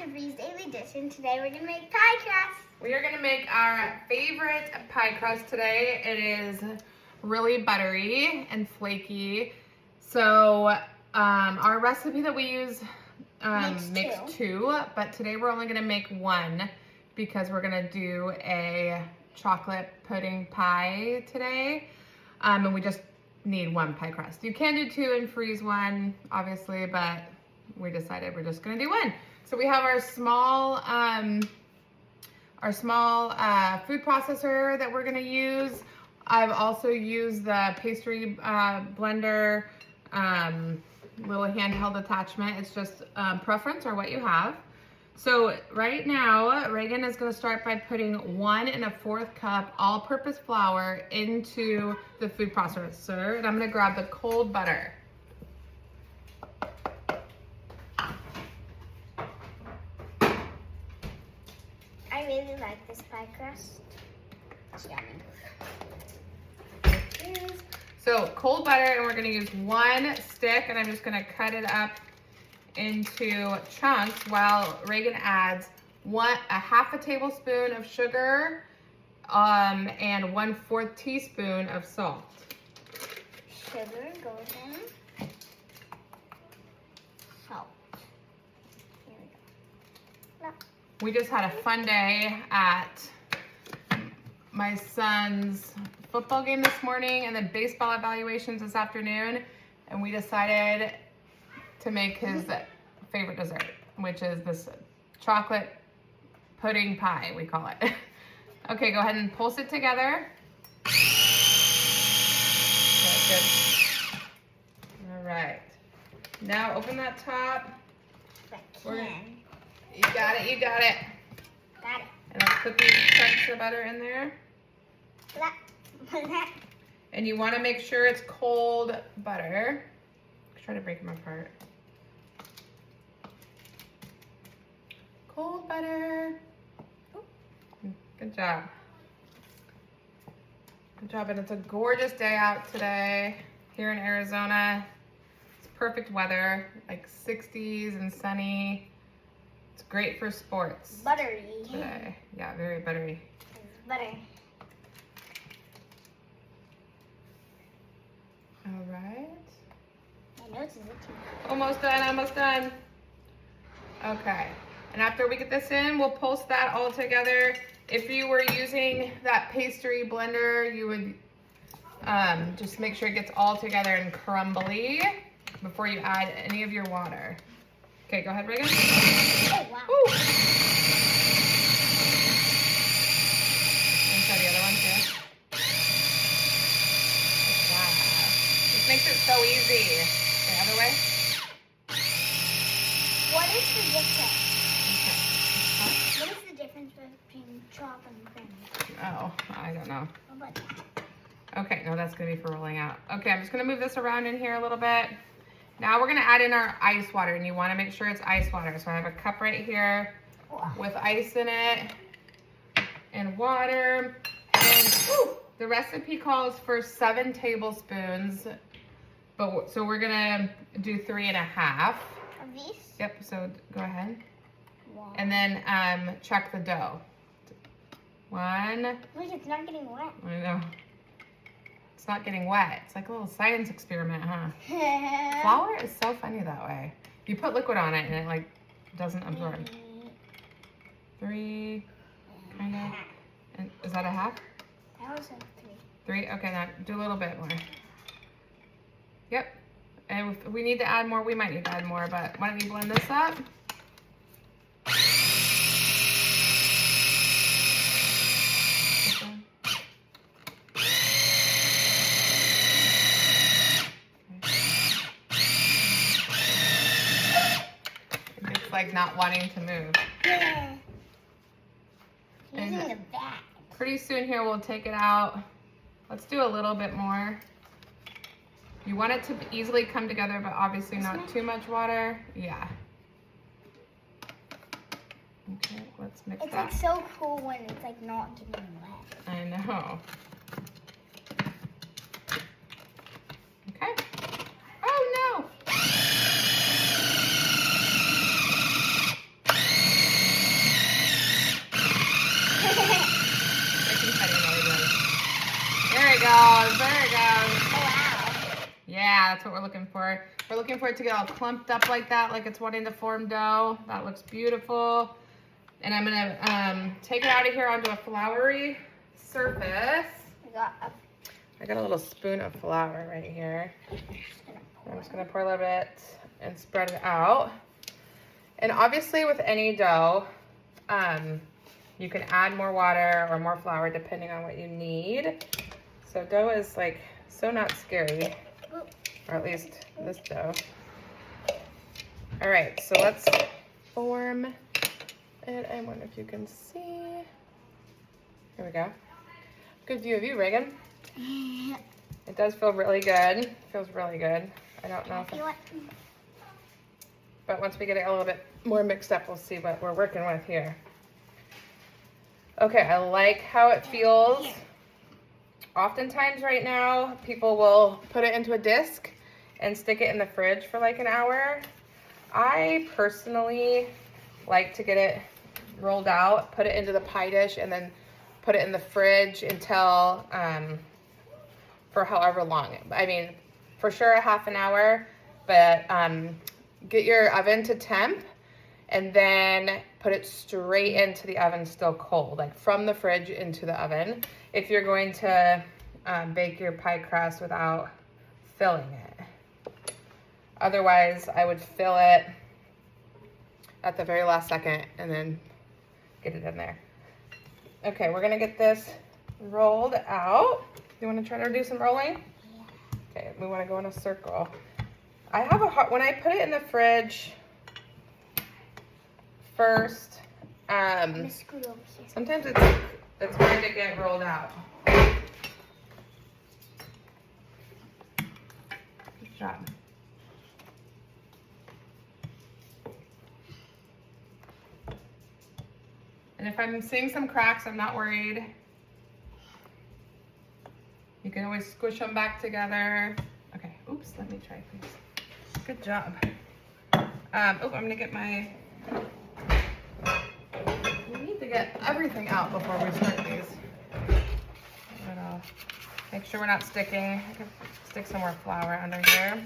to Bree's Daily Dish, and today we're gonna make pie crust. We are gonna make our favorite pie crust today. It is really buttery and flaky. So our recipe that we use makes two, but today we're only gonna make one because we're gonna do a chocolate pudding pie today. And we just need one pie crust. You can do two and freeze one, obviously, but we decided we're just gonna do one. So we have our small food processor that we're gonna use. I've also used the pastry blender little handheld attachment. It's just preference or what you have. So right now, Reagan is gonna start by putting 1 1/4 cup all-purpose flour into the food processor, and I'm gonna grab the cold butter. I really like this pie crust. It's yummy. So cold butter, and we're gonna use 1 stick, and I'm just gonna cut it up into chunks while Reagan adds a half a tablespoon of sugar and 1/4 teaspoon of salt. Sugar goes in. Salt. Here we go. We just had a fun day at my son's football game this morning and then baseball evaluations this afternoon, and we decided to make his favorite dessert, which is this chocolate pudding pie, we call it. Okay, go ahead and pulse it together. Okay, good. All right. Now open that top. You got it, you got it. Got it. And let's put these chunks of butter in there. And you want to make sure it's cold butter. Try to break them apart. Cold butter. Good job. Good job. And it's a gorgeous day out today here in Arizona. It's perfect weather, like 60s and sunny. It's great for sports. Buttery. Today. Yeah, very buttery. It's butter. All right. My nose is itchy. Almost done, almost done. Okay, and after we get this in, we'll pulse that all together. If you were using that pastry blender, you would just make sure it gets all together and crumbly before you add any of your water. Okay, go ahead, Reagan. Oh, wow. Woo. And try the other one too. Wow. This makes it so easy. The other way. What is the difference? Okay. Huh? What is the difference between chalk and cream? Oh, I don't know. What about that? Okay, no, that's gonna be for rolling out. Okay, I'm just gonna move this around in here a little bit. Now we're gonna add in our ice water, and you wanna make sure it's ice water. So I have a cup right here with ice in it and water. And the recipe calls for 7 tablespoons, but so we're gonna do 3 1/2. Of these? Yep, so go ahead. Wow. And then check the dough. 1. Look, it's not getting wet. I know. It's not getting wet. It's like a little science experiment, huh? Flour is so funny that way. You put liquid on it and it like doesn't absorb. 3, kind of. And is that a half? That was a 3. 3? Okay, now do a little bit more. Yep. And if we need to add more, we might need to add more, but why don't you blend this up? It's like not wanting to move. Yeah. And Using the back. pretty soon here we'll take it out. Let's do a little bit more. You want it to easily come together, but obviously not too much water. Yeah. Okay, let's mix It's that. like so cool when it's like not getting wet. I know. Okay. Oh no! goes. There it goes. Oh, wow. Yeah, that's what we're looking for. We're looking for it to get all clumped up like that, like it's wanting to form dough. That looks beautiful. And I'm gonna take it out of here onto a floury surface. I got a little spoon of flour right here. I'm just gonna pour a little bit and spread it out. And obviously with any dough, you can add more water or more flour depending on what you need. So dough is like so not scary, or at least this dough. All right, so let's form it. I wonder if you can see. Here we go. Good view of you, Reagan. It does feel really good. Feels really good. I don't know if but once we get it a little bit more mixed up, we'll see what we're working with here. Okay, I like how it feels. Oftentimes right now, people will put it into a disc and stick it in the fridge for like an hour. I personally like to get it rolled out, put it into the pie dish, and then put it in the fridge until, for however long. I mean, for sure a half an hour, but get your oven to temp and then put it straight into the oven still cold, like from the fridge into the oven, if you're going to bake your pie crust without filling it. Otherwise, I would fill it at the very last second and then get it in there. Okay, we're gonna get this rolled out. You wanna try to do some rolling? Yeah. Okay, we wanna go in a circle. I have a hard, when I put it in the fridge first, sometimes it's hard to get rolled out. Good job. And if I'm seeing some cracks, I'm not worried. You can always squish them back together. Okay, oops, let me try please. Good job. Oh, I'm gonna get my, we need to get everything out before we start these. Make sure we're not sticking. I can stick some more flour under here.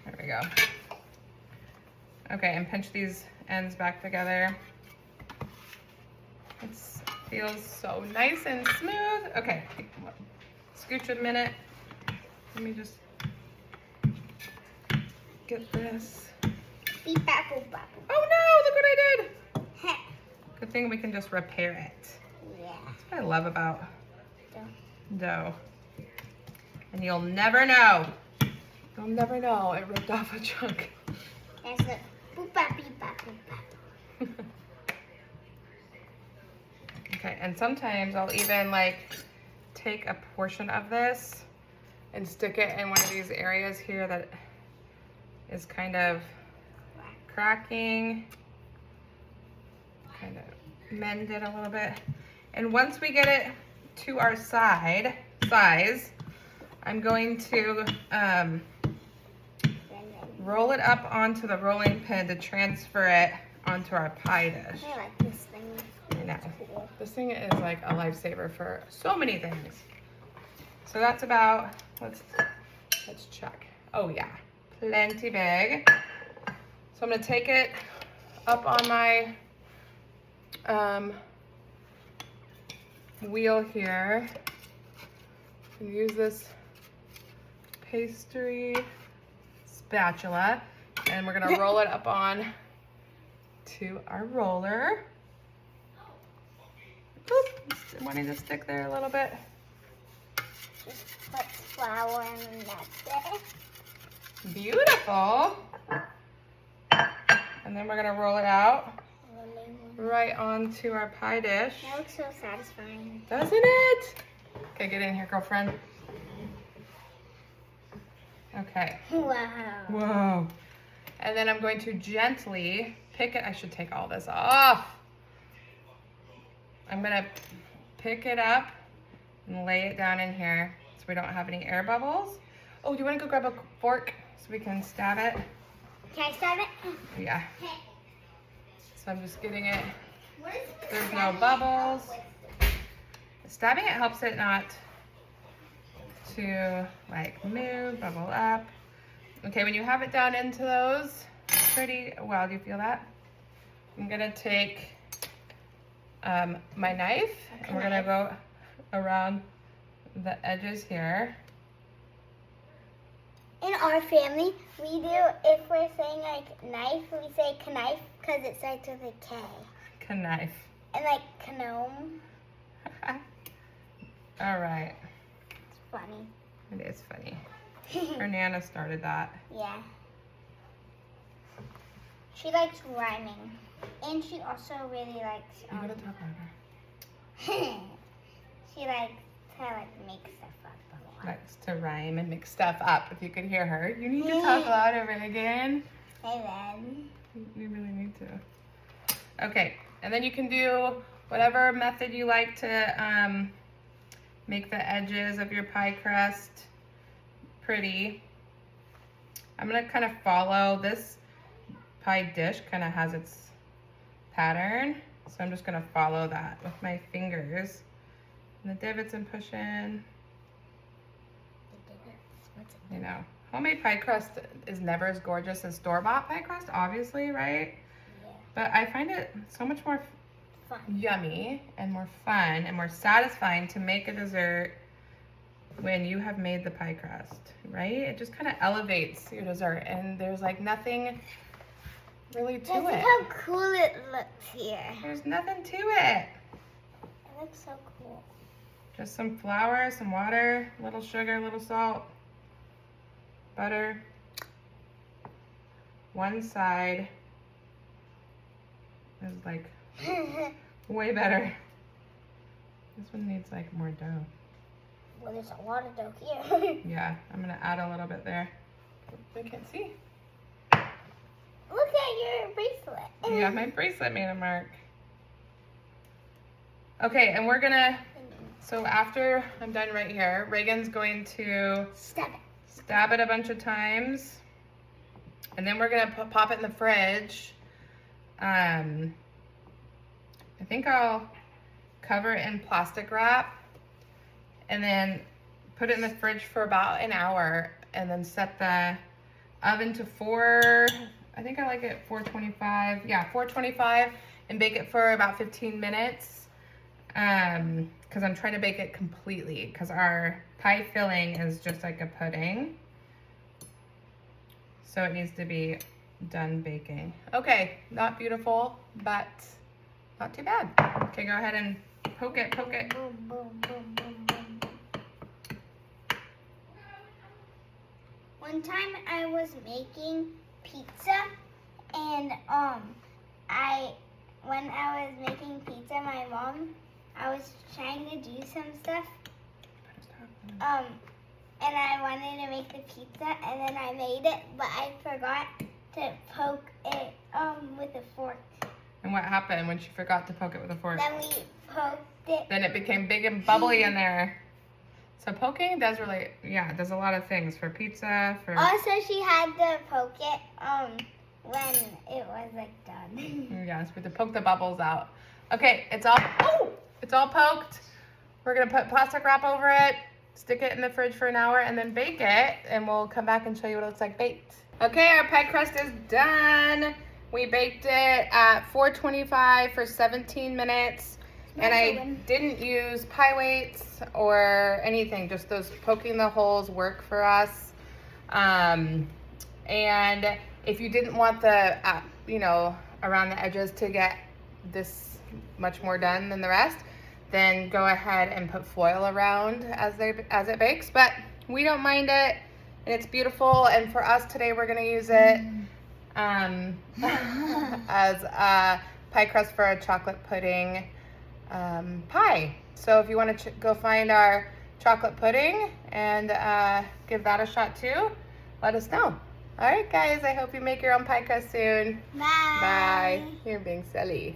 There we go. Okay, and pinch these ends back together. It feels so nice and smooth. Okay, scooch a minute. Let me just get this. Oh no, look what I did. Good thing we can just repair it. Yeah. That's what I love about dough. And you'll never know. You'll never know it ripped off a chunk. That's it. Okay, and sometimes I'll even like take a portion of this and stick it in one of these areas here that is kind of cracking. Kind of mend it a little bit. And once we get it to our size, I'm going to roll it up onto the rolling pin to transfer it onto our pie dish. I like this thing. I know. Cool. This thing is like a lifesaver for so many things. So that's about, let's check. Oh yeah, plenty big. So I'm gonna take it up on my wheel here and use this pastry spatula, and we're gonna roll it up on to our roller. Oop, wanting to stick there a little bit. Just put flour and that's it. Beautiful. And then we're gonna roll it out right onto our pie dish. That looks so satisfying. Doesn't it? Okay, get in here, girlfriend. Okay. Wow. Whoa. And then I'm going to gently pick it. I should take all this off. I'm gonna pick it up and lay it down in here so we don't have any air bubbles. Oh, do you wanna go grab a fork so we can stab it? Can I stab it? Yeah. So I'm just getting it. What is There's no bubbles. Stabbing it helps it not to like move, bubble up. Okay, when you have it down into those pretty well, do you feel that? I'm gonna take my knife and we're gonna go around the edges here. In our family, we do, if we're saying like knife, we say knife because it starts with a K. Knife. And like gnome. All right. It's funny. It is funny. Her Nana started that. Yeah. She likes rhyming. And she also really likes You gotta talk louder. she likes to like make stuff up a lot. Likes to rhyme and mix stuff up. If you could hear her, you need to talk louder, Reagan. Hey then. You really need to. Okay, and then you can do whatever method you like to make the edges of your pie crust pretty. I'm gonna kind of follow this pie dish, kind of has its pattern. So I'm just gonna follow that with my fingers. And the divots I'm pushing. You know, homemade pie crust is never as gorgeous as store-bought pie crust, obviously, right? Yeah. But I find it so much more Fun. yummy and more fun and more satisfying to make a dessert when you have made the pie crust, right? It just kind of elevates your dessert and there's like nothing really to Look it. how cool it looks here. There's nothing to it. It looks so cool. Just some flour, some water, a little sugar, a little salt, butter. One side is like way better. This one needs like more dough. Well, there's a lot of dough here. Yeah, I'm gonna add a little bit there. They can't see. Look at your bracelet. Yeah, my bracelet made a mark. Okay, and we're gonna, so after I'm done right here, Reagan's going to stab it a bunch of times. And then we're gonna pop it in the fridge. I think I'll cover it in plastic wrap and then put it in the fridge for about an hour and then set the oven to I think I like it 425. Yeah, 425 and bake it for about 15 minutes. Because I'm trying to bake it completely because our pie filling is just like a pudding. So it needs to be done baking. Okay, not beautiful, but not too bad. Okay, go ahead and poke it, poke it. Boom, boom, boom, boom, boom. One time I was making pizza and when I was making pizza, my mom, I was trying to do some stuff. And I wanted to make the pizza and then I made it, but I forgot to poke it with a fork. And what happened when she forgot to poke it with a fork? Then we poked it. Then it became big and bubbly in there. So poking does really, yeah, it does a lot of things for pizza, for... Also, she had to poke it when it was like done. Yes, we have to poke the bubbles out. Okay, it's all poked. We're gonna put plastic wrap over it, stick it in the fridge for an hour, and then bake it, and we'll come back and show you what it looks like baked. Okay, our pie crust is done. We baked it at 425 for 17 minutes. And I didn't use pie weights or anything, just those poking the holes work for us. And if you didn't want the, around the edges to get this much more done than the rest, then go ahead and put foil around as it bakes. But we don't mind it, and it's beautiful. And for us today, we're gonna use it as a pie crust for a chocolate pudding pie. So if you want to go find our chocolate pudding and give that a shot too, let us know. All right, guys, I hope you make your own pie crust soon. Bye. Bye. You're being silly.